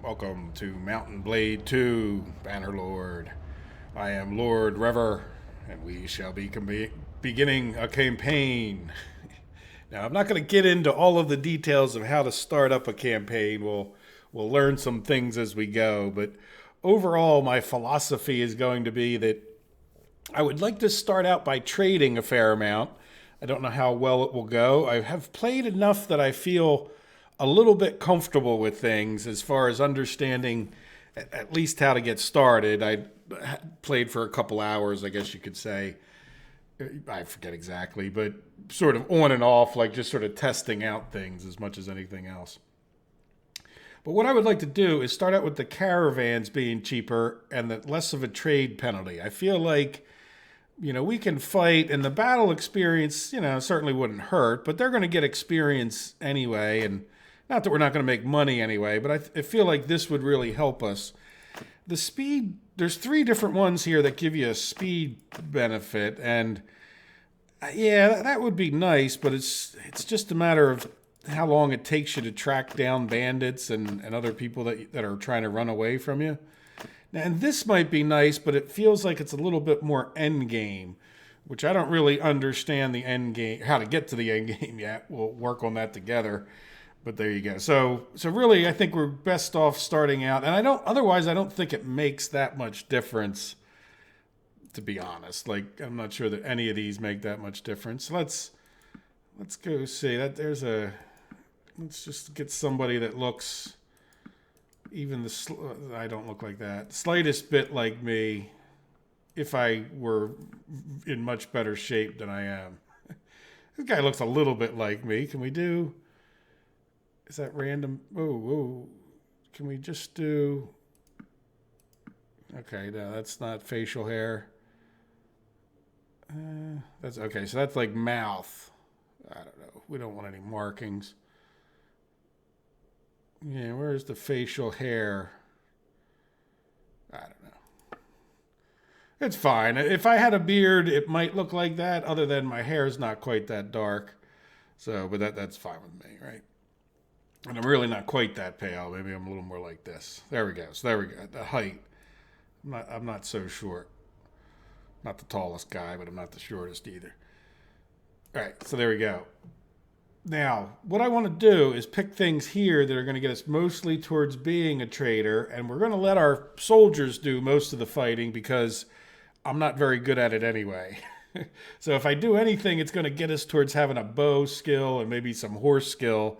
Welcome to Mountain Blade 2, Bannerlord. I am Lord Rever, and we shall be beginning a campaign. Now, I'm not going to get into all of the details of how to start up a campaign. We'll learn some things as we go, but overall, my philosophy is going to be that I would like to start out by trading a fair amount. I don't know how well it will go. I have played enough that I feel a little bit comfortable with things as far as understanding at least how to get started. I played for a couple hours, I guess you could say. I forget exactly, but sort of on and off, like just sort of testing out things as much as anything else. But what I would like to do is start out with the caravans being cheaper and the less of a trade penalty. I feel like, we can fight, and the battle experience, certainly wouldn't hurt, but they're going to get experience anyway, and not that we're not going to make money anyway, but I feel like this would really help us. The speed, there's 3 different ones here that give you a speed benefit, and yeah, that would be nice, but it's just a matter of how long it takes you to track down bandits and other people that are trying to run away from you. And this might be nice, but it feels like it's a little bit more end game, which I don't really understand the end game, how to get to the end game yet. We'll work on that together. But there you go. So really, I think we're best off starting out. And I don't think it makes that much difference, to be honest. Like, I'm not sure that any of these make that much difference. Let's go see that let's just get somebody that looks I don't look like that. Slightest bit like me, if I were in much better shape than I am. This guy looks a little bit like me. Can we do... Is that random? Oh. Can we just do... Okay, no, that's not facial hair. That's okay, so that's like mouth. I don't know. We don't want any markings. Yeah, where's the facial hair? I don't know. It's fine. If I had a beard, it might look like that, other than my hair's not quite that dark. So, but that's fine with me, right? And I'm really not quite that pale. Maybe I'm a little more like this. There we go. So there we go. The height. I'm not so short. Not the tallest guy, but I'm not the shortest either. All right, so there we go. Now, what I want to do is pick things here that are going to get us mostly towards being a trader, and we're going to let our soldiers do most of the fighting because I'm not very good at it anyway. So if I do anything, it's going to get us towards having a bow skill and maybe some horse skill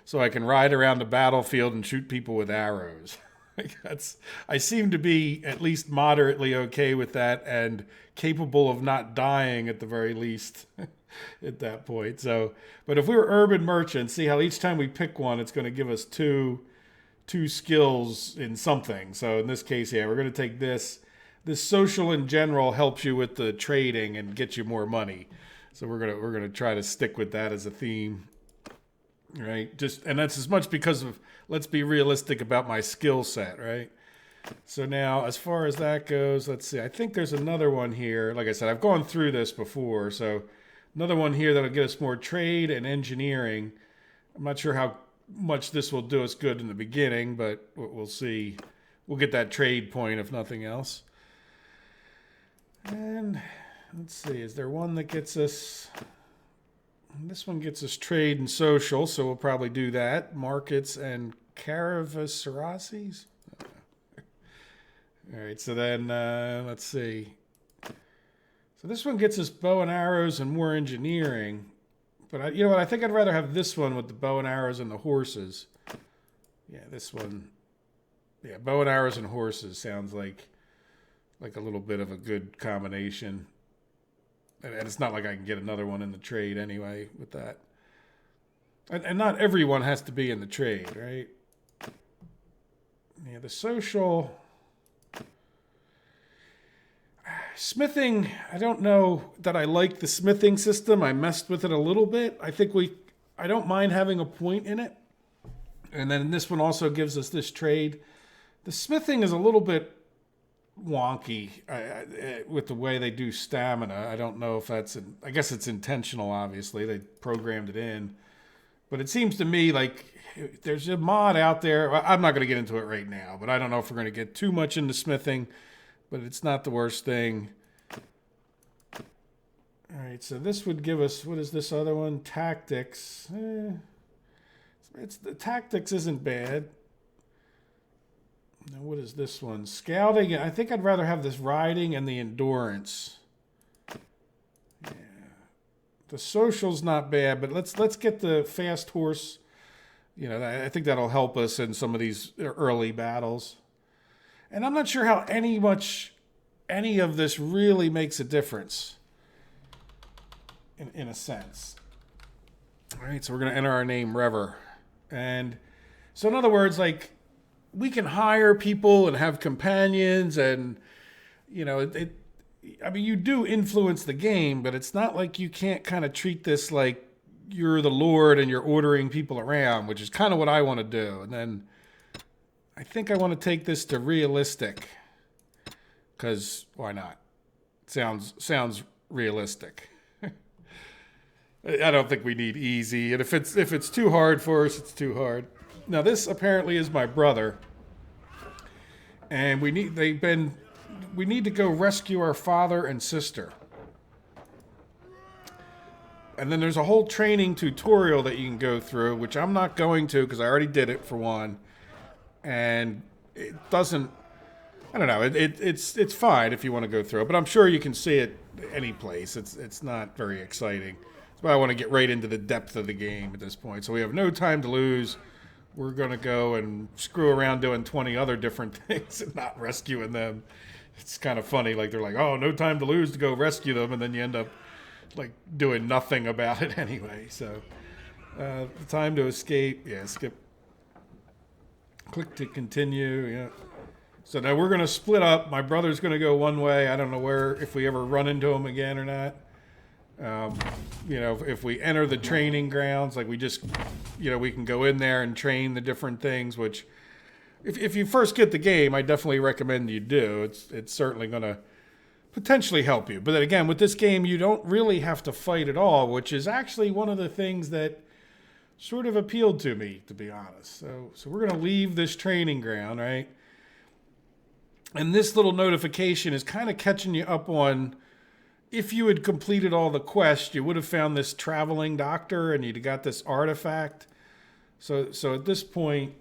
so I can ride around the battlefield and shoot people with arrows. I seem to be at least moderately okay with that and capable of not dying at the very least. At that point. So, but if we were urban merchants, see how each time we pick one, it's going to give us two skills in something. So in this case, yeah, we're going to take this. This social in general helps you with the trading and get you more money. So we're gonna try to stick with that as a theme, right? And that's as much because of, let's be realistic about my skill set, right? So now, as far as that goes, let's see. I think there's another one here. Like I said, I've gone through this before, so. Another one here that'll get us more trade and engineering. I'm not sure how much this will do us good in the beginning, but we'll see. We'll get that trade point if nothing else. And let's see, is there one that gets us... This one gets us trade and social, so we'll probably do that. Markets and caravanserais. All right, so then let's see. So this one gets us bow and arrows and more engineering. But you know what? I think I'd rather have this one with the bow and arrows and the horses. Yeah, this one. Yeah, bow and arrows and horses sounds like a little bit of a good combination. And it's not like I can get another one in the trade anyway with that. And not everyone has to be in the trade, right? Yeah, the social... Smithing, I don't know that I like the smithing system. I messed with it a little bit. I don't mind having a point in it. And then this one also gives us this trade. The smithing is a little bit wonky with the way they do stamina. I don't know if I guess it's intentional, obviously. They programmed it in. But it seems to me like there's a mod out there. Well, I'm not going to get into it right now, but I don't know if we're going to get too much into smithing, but it's not the worst thing. All right, so this would give us, what is this other one? Tactics. It's the tactics isn't bad. Now, what is this one? Scouting. I think I'd rather have this riding and the endurance. Yeah. The social's not bad, but let's get the fast horse. You know, I think that'll help us in some of these early battles. And I'm not sure how any of this really makes a difference. In a sense. All right, so we're going to enter our name, Rever. And so in other words, like, we can hire people and have companions and, you know, I mean, you do influence the game, but it's not like you can't kind of treat this like you're the Lord and you're ordering people around, which is kind of what I want to do. And then I think I want to take this to realistic because why not? Sounds realistic. I don't think we need easy, and if it's too hard for us, it's too hard. Now this apparently is my brother, and we need to go rescue our father and sister. And then there's a whole training tutorial that you can go through, which I'm not going to because I already did it for one, and it doesn't. I don't know. It's fine if you want to go through it, but I'm sure you can see it any place. It's not very exciting. But I want to get right into the depth of the game at this point. So we have no time to lose. We're going to go and screw around doing 20 other different things and not rescuing them. It's kind of funny. Like, they're like, oh, no time to lose to go rescue them. And then you end up, like, doing nothing about it anyway. So, the time to escape. Yeah, skip. Click to continue. Yeah. So now we're going to split up. My brother's going to go one way. I don't know if we ever run into him again or not. You know, if we enter the training grounds, like we just, you know, we can go in there and train the different things, which if you first get the game, I definitely recommend you do. It's certainly going to potentially help you. But then again, with this game, you don't really have to fight at all, which is actually one of the things that sort of appealed to me, to be honest. So we're going to leave this training ground, right? And this little notification is kind of catching you up on, if you had completed all the quests, you would have found this traveling doctor and you'd got this artifact. So at this point,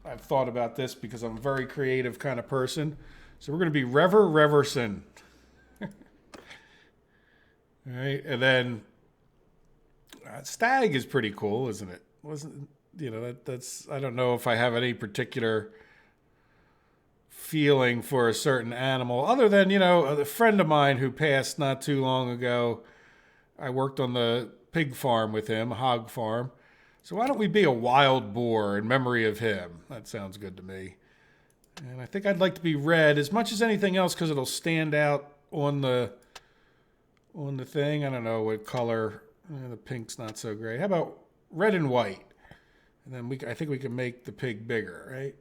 I've thought about this because I'm a very creative kind of person. So we're going to be Rever Reverson. All right, and then Stag is pretty cool, isn't it? Wasn't, you know, that's I don't know if I have any particular feeling for a certain animal other than, you know, a friend of mine who passed not too long ago. I worked on the pig farm with him, a hog farm. So why don't we be a wild boar in memory of him? That sounds good to me. And I think I'd like to be red as much as anything else because it'll stand out on the thing. I don't know what color. The pink's not so great. How about red and white? And then I think we can make the pig bigger, right?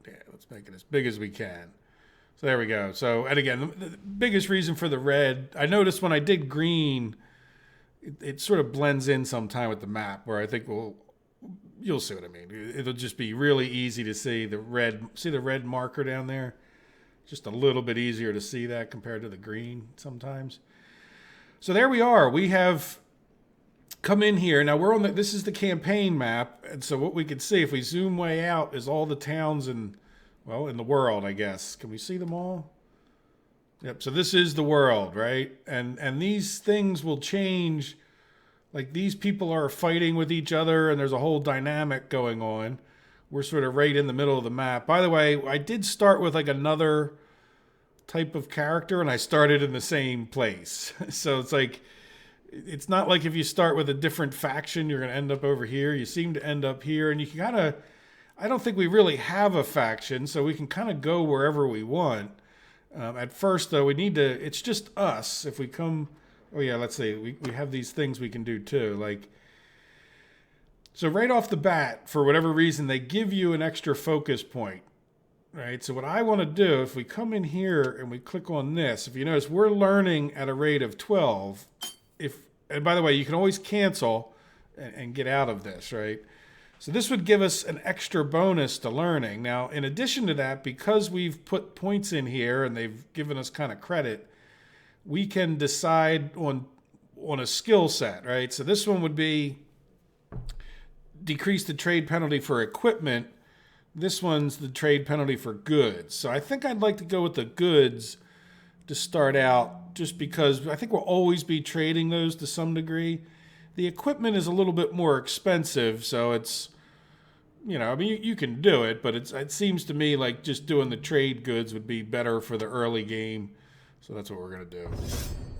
Yeah, let's make it as big as we can. So there we go. So, and again, the biggest reason for the red, I noticed when I did green, it sort of blends in sometime with the map where I think you'll see what I mean. It'll just be really easy to see the red marker down there? Just a little bit easier to see that compared to the green sometimes. So there we are. We have come in here. Now we're on this is the campaign map. And so what we can see if we zoom way out is all the towns in the world, I guess. Can we see them all? Yep. So this is the world, right? And these things will change. Like these people are fighting with each other and there's a whole dynamic going on. We're sort of right in the middle of the map. By the way, I did start with like another type of character and I started in the same place. So it's like, it's not like if you start with a different faction, you're going to end up over here. You seem to end up here and you can kind of, I don't think we really have a faction, so we can kind of go wherever we want. At first though, it's just us. If we come, oh yeah, let's see, we have these things we can do too. Like, so right off the bat, for whatever reason, they give you an extra focus point, right? So what I want to do, if we come in here and we click on this, if you notice, we're learning at a rate of 12. And by the way, you can always cancel and get out of this, right? So this would give us an extra bonus to learning. Now, in addition to that, because we've put points in here and they've given us kind of credit, we can decide on a skill set, right? So this one would be decrease the trade penalty for equipment. This one's the trade penalty for goods. So I think I'd like to go with the goods to start out, just because I think we'll always be trading those to some degree. The equipment is a little bit more expensive, so it's, I mean, you can do it, but it seems to me like just doing the trade goods would be better for the early game. So that's what we're going to do.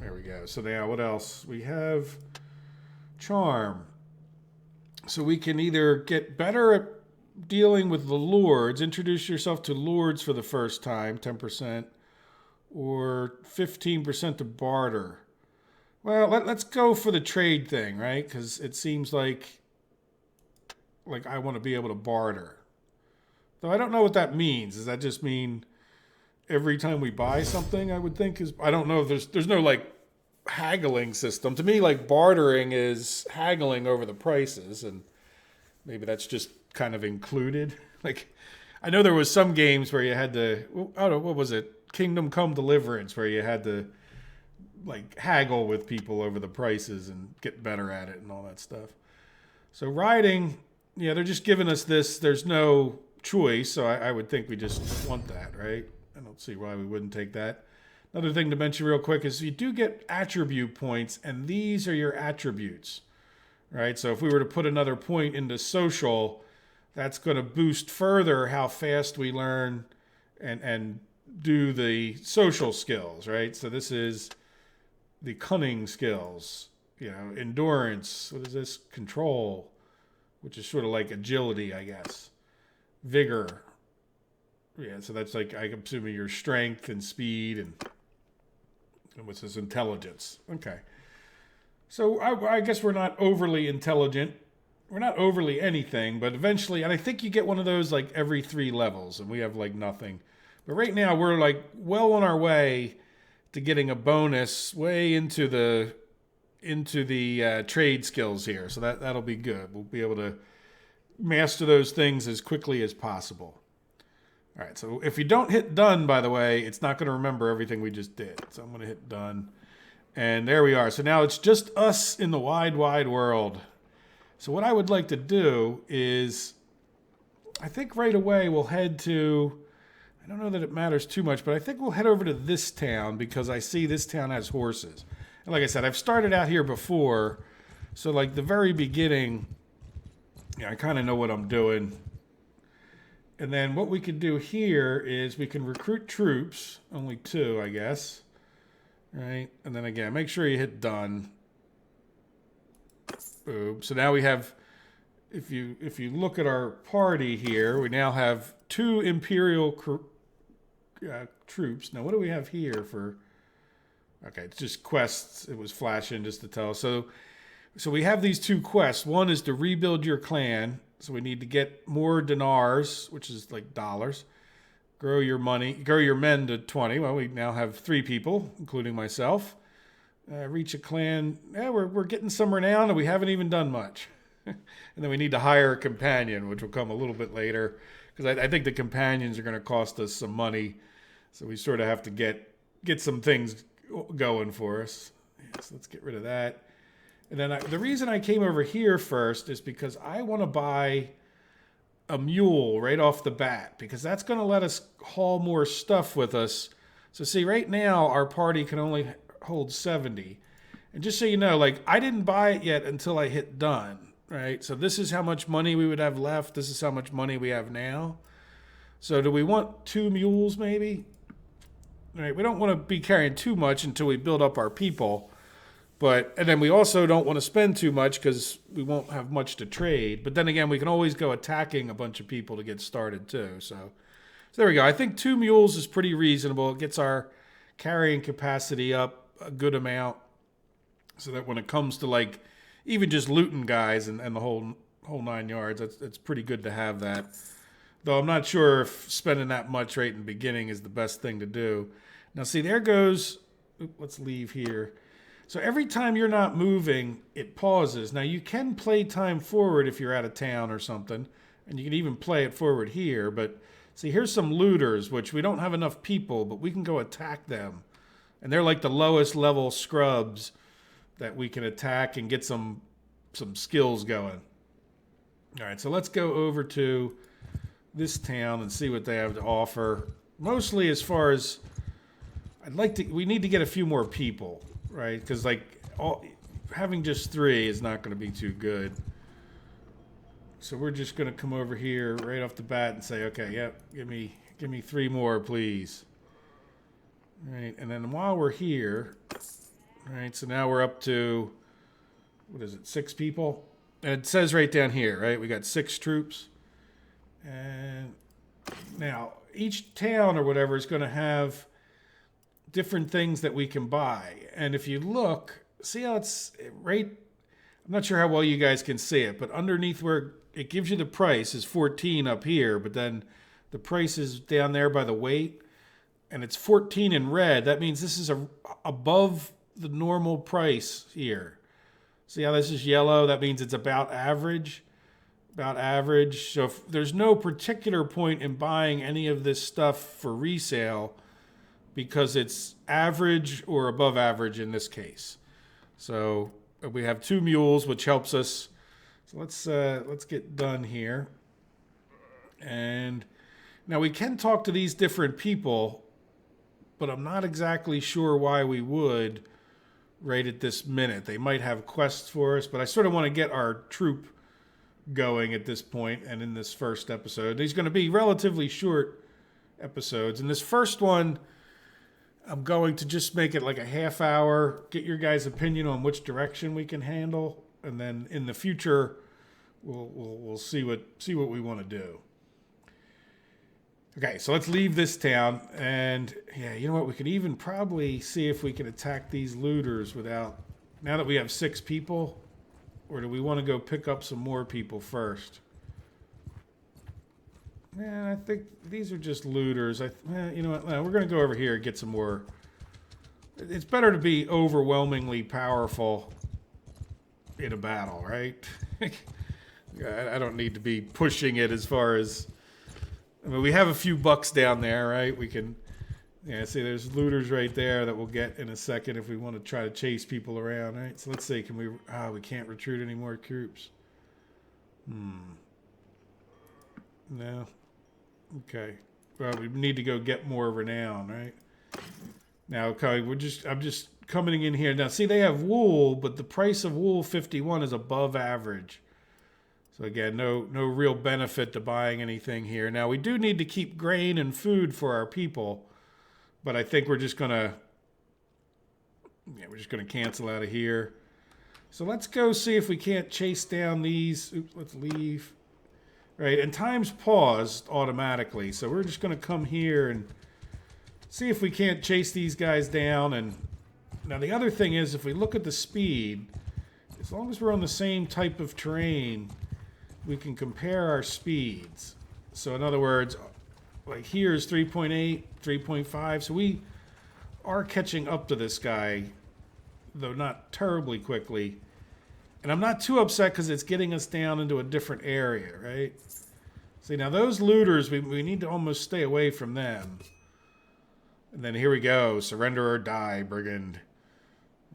There we go. So now what else? We have charm. So we can either get better at dealing with the lords, introduce yourself to lords for the first time, 10%, or 15% to barter. Well, let's go for the trade thing, right? Because it seems like I want to be able to barter. Though I don't know what that means. Does that just mean every time we buy something, I would think I don't know if there's no like haggling system. To me, like bartering is haggling over the prices, and maybe that's just kind of included. Like, I know there was some games where you had to, I don't know, what was it? Kingdom Come Deliverance, where you had to like haggle with people over the prices and get better at it and all that stuff. So riding, yeah, they're just giving us this. There's no choice, so I would think we just want that, right? I don't see why we wouldn't take that. Another thing to mention real quick is you do get attribute points, and these are your attributes, right? So if we were to put another point into social, that's going to boost further how fast we learn and do the social skills, right? So this is the cunning skills, endurance. What is this? Control, which is sort of like agility, I guess. Vigor. Yeah, so that's like, I'm assuming your strength and speed, and what's this? Intelligence. Okay. So I guess we're not overly intelligent. We're not overly anything, but eventually, and I think you get one of those like every 3 levels, and we have like nothing. But right now we're like well on our way to getting a bonus way into the trade skills here. So that'll be good. We'll be able to master those things as quickly as possible. All right, so if you don't hit done, by the way, it's not going to remember everything we just did. So I'm going to hit done. And there we are. So now it's just us in the wide, wide world. So what I would like to do is, I think right away we'll head to, I don't know that it matters too much, but I think we'll head over to this town because I see this town has horses. And like I said, I've started out here before. So like the very beginning, I kind of know what I'm doing. And then what we can do here is we can recruit troops, only 2, I guess. Right? And then again, make sure you hit done. Boom. So now we have, if you look at our party here, we now have 2 Imperial troops. Now what do we have here for, okay, it's just quests. It was flashing just to tell. So we have these 2 quests. One is to rebuild your clan. So we need to get more dinars, which is like dollars. Grow your men to 20. Well, we now have 3 people, including myself. Reach a clan. Yeah, we're getting some renown, and we haven't even done much. And then we need to hire a companion, which will come a little bit later, because I think the companions are going to cost us some money. So we sort of have to get some things going for us. Yeah, so let's get rid of that. And then the reason I came over here first is because I want to buy a mule right off the bat, because that's going to let us haul more stuff with us. So see, right now our party can only hold 70. And just so you know, like, I didn't buy it yet until I hit done, right? So this is how much money we would have left. This is how much money we have now. So do we want 2 mules maybe? All right, we don't want to be carrying too much until we build up our people. And then we also don't want to spend too much because we won't have much to trade. But then again, we can always go attacking a bunch of people to get started too. So there we go. I think 2 mules is pretty reasonable. It gets our carrying capacity up a good amount, so that when it comes to like even just looting guys and the whole 9 yards, it's pretty good to have that. Though I'm not sure if spending that much right in the beginning is the best thing to do. Now see, there goes, let's leave here. So every time you're not moving, it pauses. Now you can play time forward if you're out of town or something, and you can even play it forward here. But see, here's some looters, which we don't have enough people, but we can go attack them. And they're like the lowest level scrubs that we can attack and get some skills going. All right, so let's go over to this town and see what they have to offer. Mostly as far as we need to get a few more people, right? Because having just 3 is not going to be too good. So we're just going to come over here right off the bat and say, okay, yep, give me 3 more, please. All right, and then while we're here, all right, so now we're up to, what is it, 6 people? And it says right down here, right, we got 6 troops. And now each town or whatever is going to have different things that we can buy. And if you look, see how it's right, I'm not sure how well you guys can see it, but underneath where it gives you the price is 14 up here, but then the price is down there by the weight, and it's 14 in red. That means this is above the normal price here. See how this is yellow? That means it's about average. About average. So there's no particular point in buying any of this stuff for resale because it's average or above average in this case. So we have 2 mules, which helps us. So let's get done here. And now we can talk to these different people, but I'm not exactly sure why we would right at this minute. They might have quests for us, but I sort of want to get our troop going at this point and in this first episode. These are going to be relatively short episodes. In this first one, I'm going to just make it like a half hour, get your guys' opinion on which direction we can handle, and then in the future we'll see what we want to do. Okay, so let's leave this town, and yeah, you know what, we could even probably see if we can attack these looters without, now that we have 6 people, or do we want to go pick up some more people first? Yeah, I think these are just looters. You know what? We're going to go over here and get some more. It's better to be overwhelmingly powerful in a battle, right? I don't need to be pushing it as far as... I mean, we have a few bucks down there, right? We can... Yeah, see, there's looters right there that we'll get in a second if we want to try to chase people around, right? So let's see, can we... we can't recruit any more troops. No. Okay. Well, we need to go get more renown, right? Now, okay, I'm just coming in here. Now, see, they have wool, but the price of wool 51 is above average. So again, no real benefit to buying anything here. Now, we do need to keep grain and food for our people, but I think we're just gonna cancel out of here. So let's go see if we can't chase down these. Oops, let's leave. Right, and time's paused automatically, so we're just going to come here and see if we can't chase these guys down. And now the other thing is, if we look at the speed, as long as we're on the same type of terrain, we can compare our speeds. So in other words, like here's 3.8, 3.5, so we are catching up to this guy, though not terribly quickly. And I'm not too upset because it's getting us down into a different area, right? See, now those looters, we need to almost stay away from them. And then here we go. Surrender or die, brigand.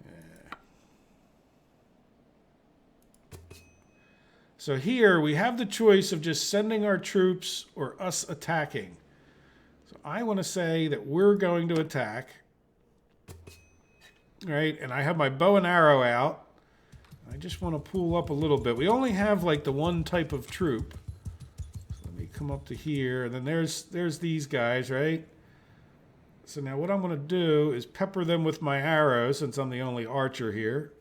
Yeah. So here we have the choice of just sending our troops or us attacking. So I want to say that we're going to attack. Right? And I have my bow and arrow out. I just want to pull up a little bit. We only have like the one type of troop. So let me come up to here. And then there's these guys, right? So now what I'm going to do is pepper them with my arrows since I'm the only archer here.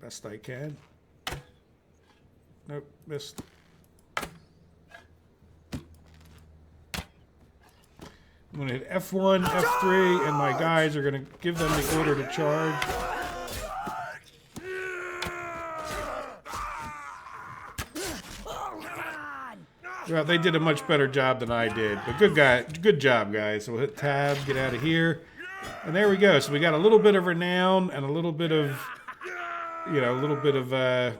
Best I can. Nope, missed. I'm going to hit F1, F3, and my guys are going to give them the order to charge. Well, they did a much better job than I did, but good job, guys. So we'll hit tab, get out of here. And there we go. So we got a little bit of renown and a little bit of, you know, a little bit of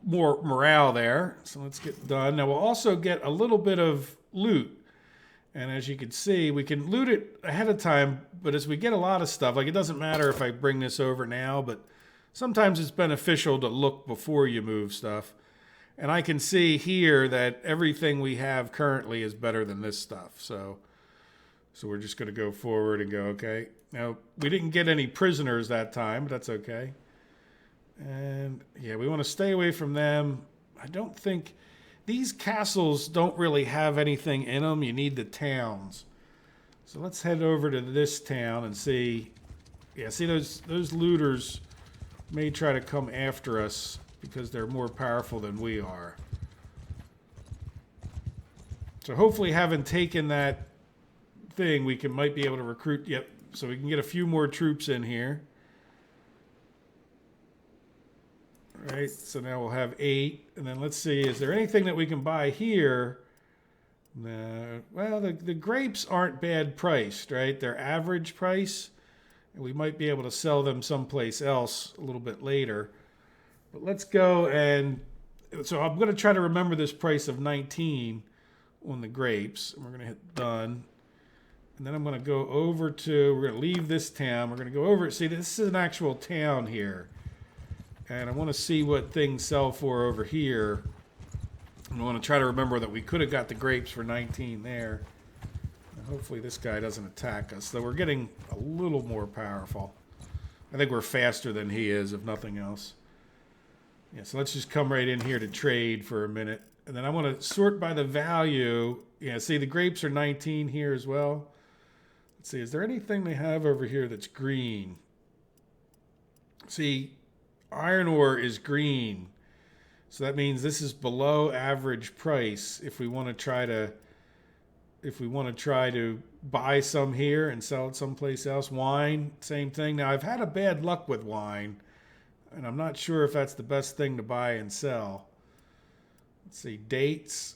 more morale there. So let's get done. Now we'll also get a little bit of loot. And as you can see, we can loot it ahead of time, but as we get a lot of stuff, like it doesn't matter if I bring this over now, but sometimes it's beneficial to look before you move stuff. And I can see here that everything we have currently is better than this stuff. So we're just going to go forward and go, okay. Now, we didn't get any prisoners that time, but that's okay. And yeah, we want to stay away from them. I don't think... These castles don't really have anything in them. You need the towns. So let's head over to this town and see. Yeah, see those looters may try to come after us because they're more powerful than we are. So hopefully having taken that thing, we might be able to recruit. Yep, so we can get a few more troops in here. Right, so now we'll have 8, and then let's see, is there anything that we can buy here? Well, the grapes aren't bad priced, right? They're average price, and we might be able to sell them someplace else a little bit later. But let's go and, so I'm going to try to remember this price of 19 on the grapes, and we're going to hit done. And then I'm going to go over to, we're going to leave this town, we're going to go over, see, this is an actual town here. And I want to see what things sell for over here. And I want to try to remember that we could have got the grapes for 19 there. And hopefully this guy doesn't attack us. So we're getting a little more powerful. I think we're faster than he is, if nothing else. Yeah, so let's just come right in here to trade for a minute. And then I want to sort by the value. Yeah, see the grapes are 19 here as well. Let's see, is there anything they have over here that's green? See... Iron ore is green, so that means this is below average price. If we want to try to buy some here and sell it someplace else. Wine, same thing. Now I've had a bad luck with wine, and I'm not sure if that's the best thing to buy and sell. Let's see, dates.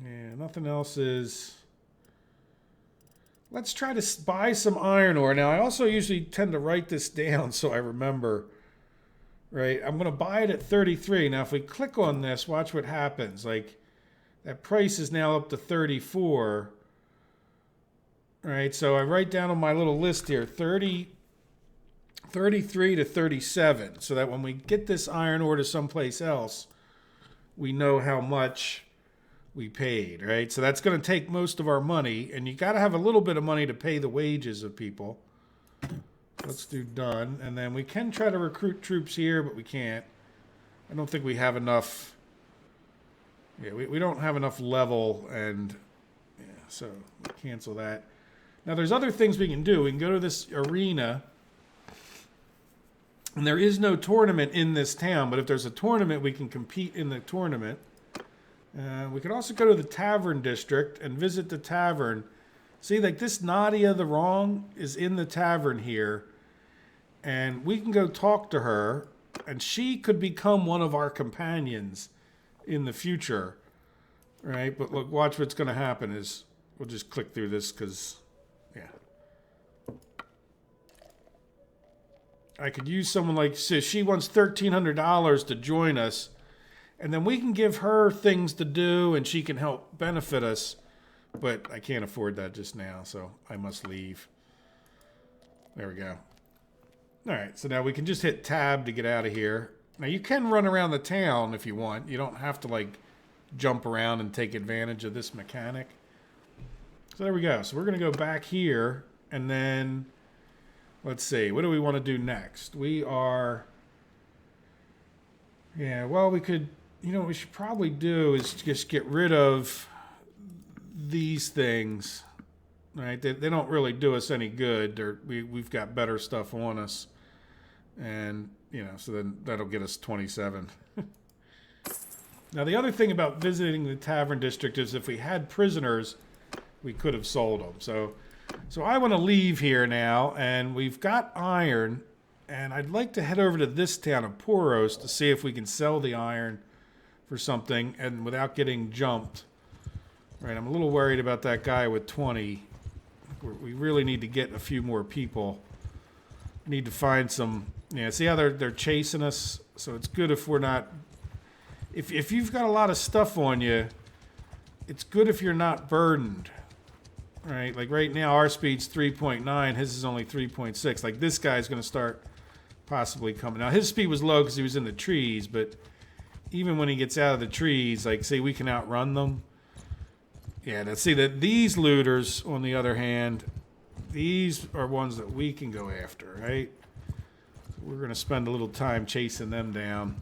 Yeah, nothing else is. Let's try to buy some iron ore. Now I also usually tend to write this down so I remember. Right, I'm going to buy it at 33. Now, if we click on this, watch what happens. Like, that price is now up to 34. Right, so I write down on my little list here, 33 to 37. So that when we get this iron ore to someplace else, we know how much we paid, right? So that's going to take most of our money. And you got to have a little bit of money to pay the wages of people. Let's do done. And then we can try to recruit troops here, but we can't. I don't think we have enough. Yeah, we don't have enough level, and yeah, so we'll cancel that. Now there's other things we can do. We can go to this arena, and there is no tournament in this town, but if there's a tournament, we can compete in the tournament. We could also go to the tavern district and visit the tavern. See, like this Nadia the Wrong is in the tavern here, and we can go talk to her, and she could become one of our companions in the future, right? But look, watch what's going to happen is we'll just click through this because, yeah. I could use someone like, so she wants $1,300 to join us, and then we can give her things to do, and she can help benefit us. But I can't afford that just now, so I must leave. There we go. All right, so now we can just hit tab to get out of here. Now, you can run around the town if you want. You don't have to, like, jump around and take advantage of this mechanic. So there we go. So we're going to go back here, and then, let's see. What do we want to do next? We are... Yeah, well, we could... You know what we should probably do is just get rid of... these things, right? They don't really do us any good. We've got better stuff on us, and you know, so then that'll get us 27. Now, the other thing about visiting the tavern district is if we had prisoners, we could have sold them. So I want to leave here now, and we've got iron, and I'd like to head over to this town of Poros to see if we can sell the iron for something, and without getting jumped. Right, I'm a little worried about that guy with 20. We really need to get a few more people. Need to find some. Yeah, see how they're chasing us. So it's good if we're not. If you've got a lot of stuff on you, it's good if you're not burdened. Right? Like right now, our speed's 3.9. His is only 3.6. Like this guy's going to start possibly coming. Now his speed was low because he was in the trees, but even when he gets out of the trees, like say we can outrun them. Yeah, let's see that these looters, on the other hand, these are ones that we can go after, right? So we're going to spend a little time chasing them down.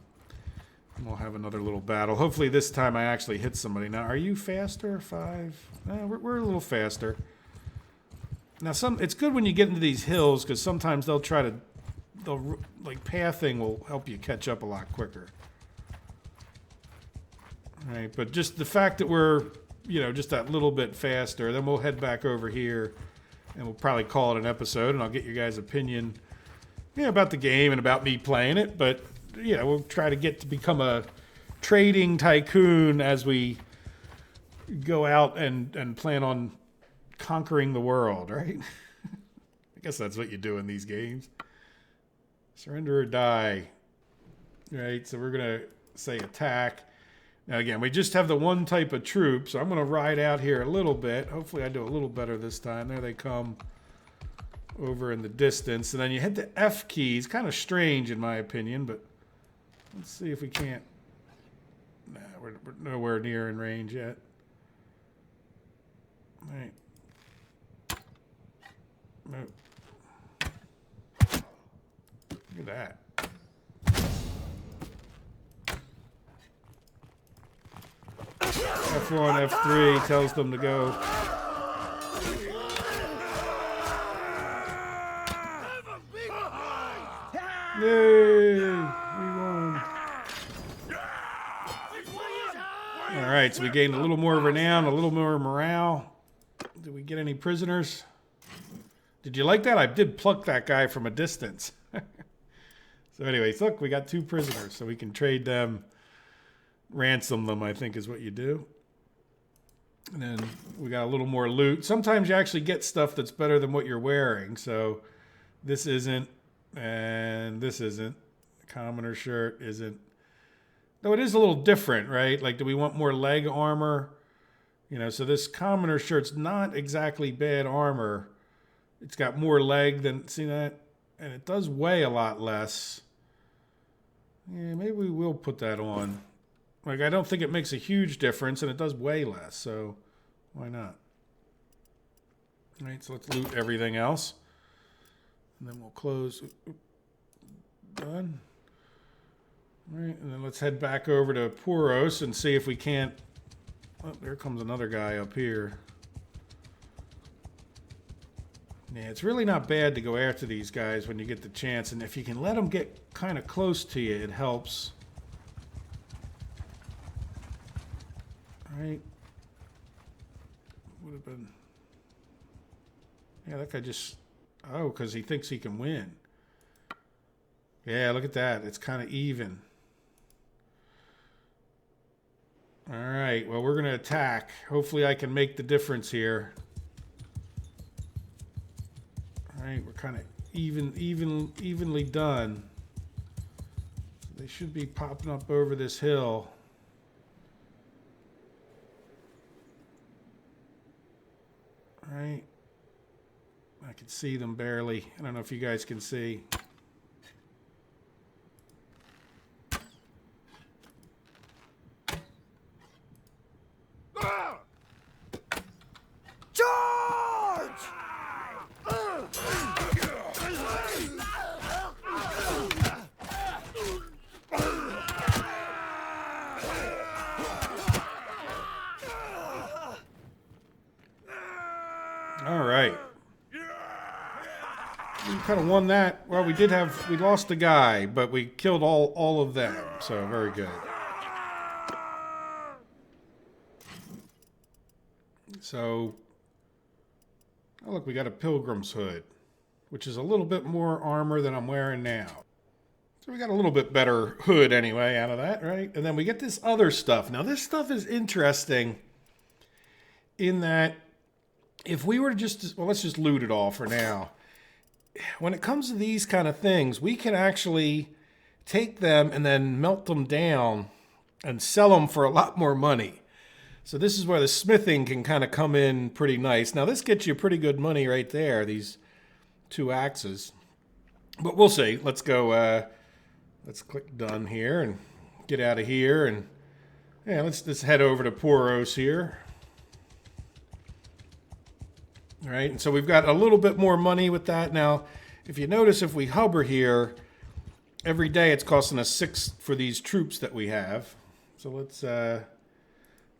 And we'll have another little battle. Hopefully this time I actually hit somebody. Now, are you faster? 5? No, we're a little faster. Now, it's good when you get into these hills because sometimes they'll like pathing will help you catch up a lot quicker. All right, but just the fact that we're just that little bit faster, then we'll head back over here and we'll probably call it an episode and I'll get your guys' opinion about the game and about me playing it. But, we'll try to get to become a trading tycoon as we go out and plan on conquering the world, right? I guess that's what you do in these games. Surrender or die. Right, so we're going to say attack. Now, again, we just have the one type of troop, so I'm going to ride out here a little bit. Hopefully I do a little better this time. There they come over in the distance. And then you hit the F key. It's kind of strange, in my opinion, but let's see if we can't. Nah, we're nowhere near in range yet. All right. Move. Look at that. F1, F3 tells them to go. Yay! We won. Alright, so we gained a little more renown, a little more morale. Did we get any prisoners? Did you like that? I did pluck that guy from a distance. So anyways, look, we got 2 prisoners, so we can trade them. Ransom them, I think, is what you do. And then we got a little more loot. Sometimes you actually get stuff that's better than what you're wearing. So this isn't, and this isn't. The commoner shirt isn't. Though it is a little different, right? Like, do we want more leg armor? So this commoner shirt's not exactly bad armor. It's got more leg than, see that? And it does weigh a lot less. Yeah, maybe we will put that on. Like, I don't think it makes a huge difference, and it does weigh less, so why not? All right, so let's loot everything else. And then we'll close. Done. All right, and then let's head back over to Poros and see if we can't... Oh, there comes another guy up here. Yeah, it's really not bad to go after these guys when you get the chance, and if you can let them get kind of close to you, it helps. Right. Would have been. Yeah, that guy just. Oh, because he thinks he can win. Yeah, look at that. It's kind of even. All right. Well, we're going to attack. Hopefully, I can make the difference here. All right. We're kind of evenly done. They should be popping up over this hill. Right, I can see them barely. I don't know if you guys can see. Charge! All right. We kind of won that. Well, we lost the guy, but we killed all of them. So very good. So, oh look, we got a pilgrim's hood, which is a little bit more armor than I'm wearing now. So we got a little bit better hood anyway out of that, right? And then we get this other stuff. Now this stuff is interesting in that if we were to just, well, let's just loot it all for now. When it comes to these kind of things, we can actually take them and then melt them down and sell them for a lot more money. So this is where the smithing can kind of come in pretty nice. Now this gets you pretty good money right there, these 2 axes. But we'll see. Let's go, let's click done here and get out of here. And yeah, let's head over to Poros here. All right, and so we've got a little bit more money with that. Now, if you notice, if we hover here, every day it's costing us 6 for these troops that we have. So let's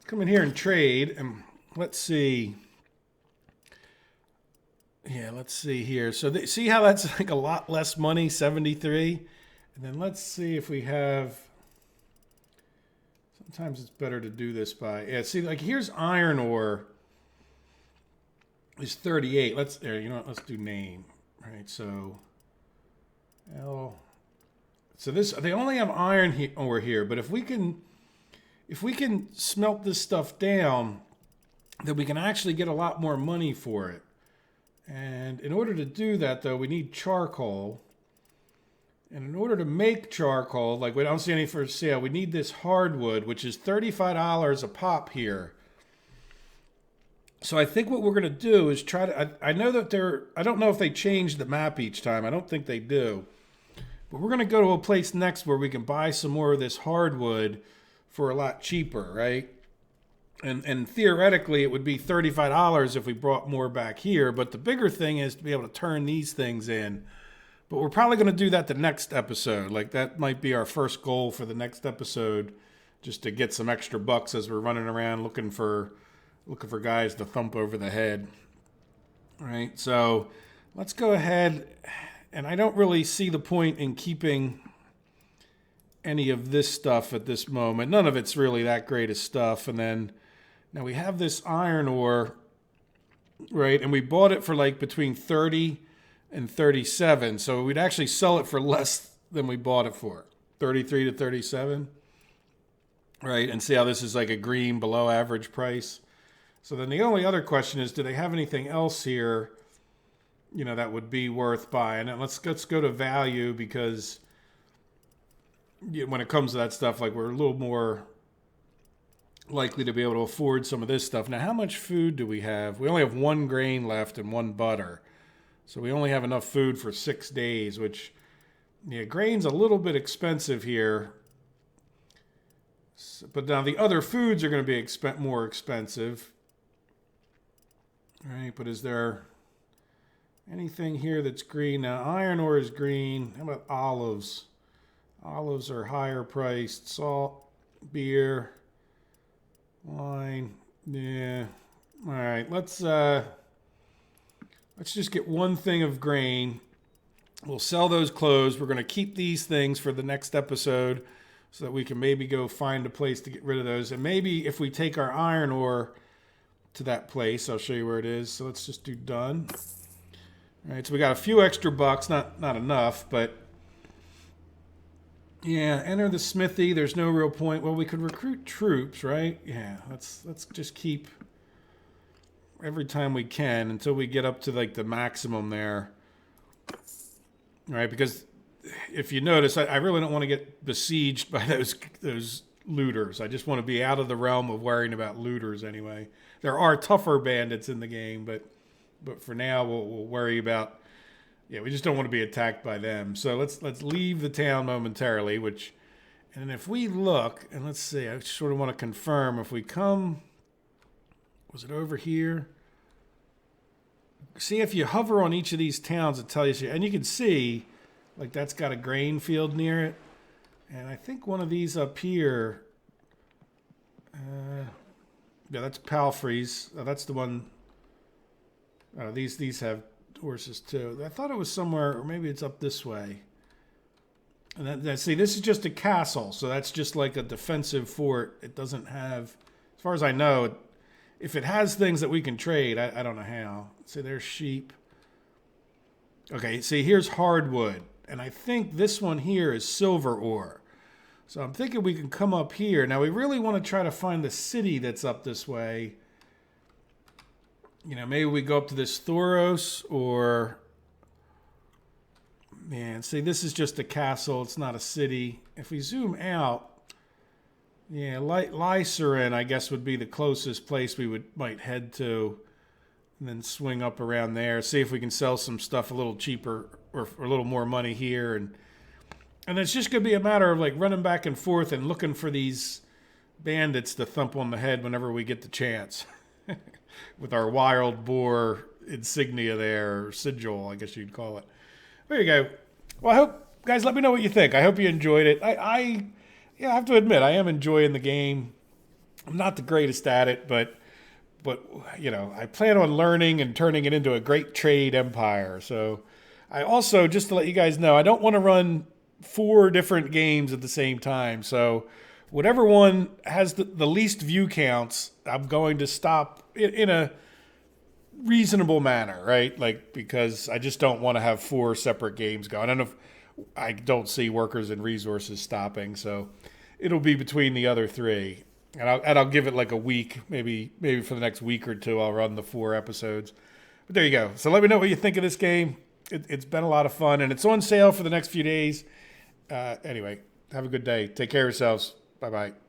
come in here and trade, and let's see. Yeah, let's see here. So see how that's like a lot less money, 73? And then let's see if we have... Sometimes it's better to do this by... Yeah, see, like here's iron ore is 38. Let's, there, you know what, let's do name. All right, so... L... So this, they only have iron ore here, but if we can smelt this stuff down, then we can actually get a lot more money for it. And in order to do that, though, we need charcoal. And in order to make charcoal, like we don't see any for sale, we need this hardwood, which is $35 a pop here. So I think what we're going to do is try to, I know that I don't know if they change the map each time. I don't think they do. But we're going to go to a place next where we can buy some more of this hardwood for a lot cheaper, right? And theoretically, it would be $35 if we brought more back here. But the bigger thing is to be able to turn these things in. But we're probably going to do that the next episode. Like that might be our first goal for the next episode, just to get some extra bucks as we're running around looking for guys to thump over the head. All right, so let's go ahead. And I don't really see the point in keeping any of this stuff at this moment. None of it's really that great of stuff. And then now we have this iron ore, right? And we bought it for like between 30 and 37. So we'd actually sell it for less than we bought it for. 33 to 37. Right? And see how this is like a green below average price. So then the only other question is, do they have anything else here, you know, that would be worth buying? And let's go to value, because when it comes to that stuff, like we're a little more likely to be able to afford some of this stuff. Now, how much food do we have? We only have 1 grain left and 1 butter. So we only have enough food for 6 days, which, yeah, grain's a little bit expensive here. So, but now the other foods are going to be more expensive. All right, but is there anything here that's green? Now, iron ore is green. How about olives? Olives are higher priced. Salt, beer, wine. Yeah. All right, let's just get 1 thing of grain. We'll sell those clothes. We're going to keep these things for the next episode so that we can maybe go find a place to get rid of those. And maybe if we take our iron ore to that place, I'll show you where it is. So let's just do done. All right, so we got a few extra bucks, not enough, but yeah, enter the smithy. There's no real point. Well, we could recruit troops, right? Yeah, let's just keep every time we can until we get up to like the maximum there. All right, because if you notice, I really don't want to get besieged by those looters. I just want to be out of the realm of worrying about looters anyway. There are tougher bandits in the game, but for now we'll worry about, yeah, we just don't want to be attacked by them. So let's leave the town momentarily, and if we look, and let's see, I sort of want to confirm if we come, was it over here? See, if you hover on each of these towns, it tells you, and you can see, like that's got a grain field near it. And I think one of these up here, yeah, that's Palfrey's. Oh, that's the one. These have horses too. I thought it was somewhere, or maybe it's up this way. And see, this is just a castle, so that's just like a defensive fort. It doesn't have, as far as I know, if it has things that we can trade, I don't know how. See, there's sheep. Okay, see, here's hardwood. And I think this one here is silver ore. So I'm thinking we can come up here. Now, we really want to try to find the city that's up this way. maybe we go up to this Thoros or... Man, see, this is just a castle. It's not a city. If we zoom out, yeah, Lycerin, I guess, would be the closest place we might head to, and then swing up around there. See if we can sell some stuff a little cheaper or for a little more money here, and it's just gonna be a matter of like running back and forth and looking for these bandits to thump on the head whenever we get the chance, with our wild boar insignia there, or sigil, I guess you'd call it. There you go. Well, I hope, guys, let me know what you think. I hope you enjoyed it. I have to admit, I am enjoying the game. I'm not the greatest at it, but I plan on learning and turning it into a great trade empire. So I also, just to let you guys know, I don't want to run 4 different games at the same time. So whatever one has the least view counts, I'm going to stop in a reasonable manner, right? Like, because I just don't want to have 4 separate games going. I don't see workers and resources stopping, so it'll be between the other 3, and I'll give it like a week, maybe for the next week or 2. I'll run the 4 episodes. But there you go. So let me know what you think of this game. It's been a lot of fun, and it's on sale for the next few days. Anyway, have a good day. Take care of yourselves. Bye bye.